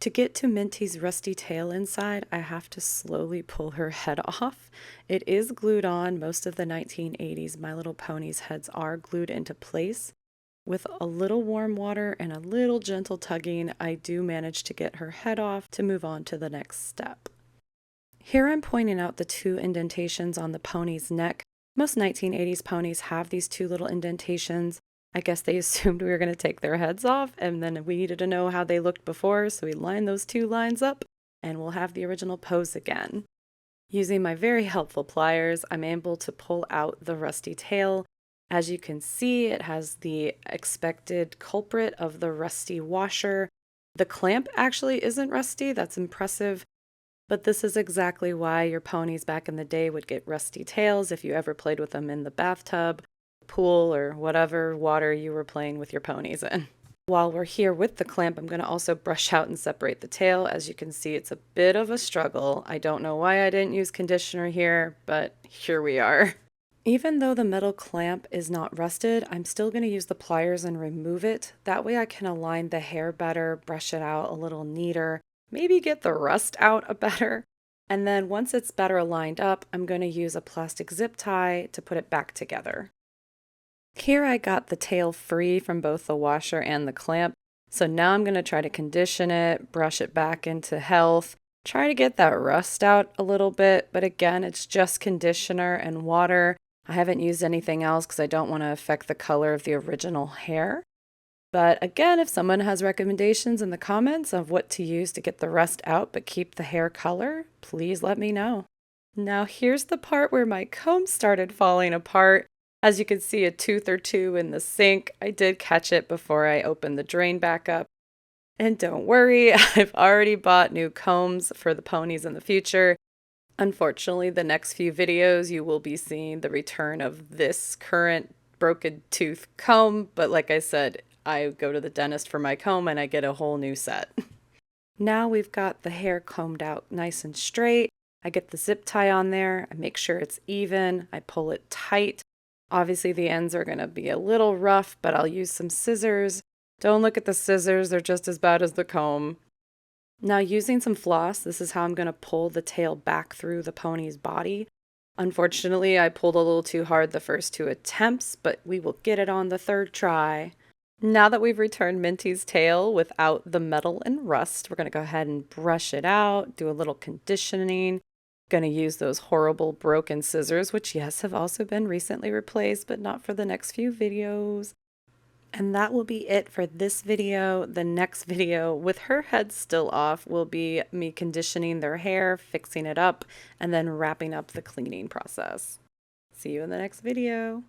To get to Minty's rusty tail inside, I have to slowly pull her head off. It is glued on. Most of the 1980s My Little Ponies heads are glued into place. With a little warm water and a little gentle tugging, I do manage to get her head off to move on to the next step. Here I'm pointing out the 2 indentations on the pony's neck. Most 1980s ponies have these 2 little indentations. I guess they assumed we were going to take their heads off, and then we needed to know how they looked before, so we lined those 2 lines up, and we'll have the original pose again. Using my very helpful pliers, I'm able to pull out the rusty tail. As you can see, it has the expected culprit of the rusty washer. The clamp actually isn't rusty, that's impressive. But this is exactly why your ponies back in the day would get rusty tails if you ever played with them in the bathtub, pool, or whatever water you were playing with your ponies in. While we're here with the clamp, I'm going to also brush out and separate the tail. As you can see, it's a bit of a struggle. I don't know why I didn't use conditioner here, but here we are. Even though the metal clamp is not rusted, I'm still going to use the pliers and remove it. That way I can align the hair better, brush it out a little neater, maybe get the rust out a better. And then once it's better aligned up, I'm going to use a plastic zip tie to put it back together. Here I got the tail free from both the washer and the clamp. So now I'm going to try to condition it, brush it back into health, try to get that rust out a little bit. But again, it's just conditioner and water. I haven't used anything else because I don't want to affect the color of the original hair. But again, if someone has recommendations in the comments of what to use to get the rust out but keep the hair color, please let me know. Now here's the part where my comb started falling apart. As you can see, a tooth or 2 in the sink. I did catch it before I opened the drain back up. And don't worry, I've already bought new combs for the ponies in the future. Unfortunately, the next few videos you will be seeing the return of this current broken tooth comb, but like I said, I go to the dentist for my comb and I get a whole new set. Now we've got the hair combed out nice and straight. I get the zip tie on there. I make sure it's even. I pull it tight. Obviously the ends are going to be a little rough, but I'll use some scissors. Don't look at the scissors. They're just as bad as the comb. Now using some floss, this is how I'm going to pull the tail back through the pony's body. Unfortunately, I pulled a little too hard the first 2 attempts, but we will get it on the 3rd try. Now that we've returned Minty's tail without the metal and rust, we're going to go ahead and brush it out, do a little conditioning. Going to use those horrible broken scissors, which yes, have also been recently replaced, but not for the next few videos. And that will be it for this video. The next video, with her head still off, will be me conditioning their hair, fixing it up, and then wrapping up the cleaning process. See you in the next video.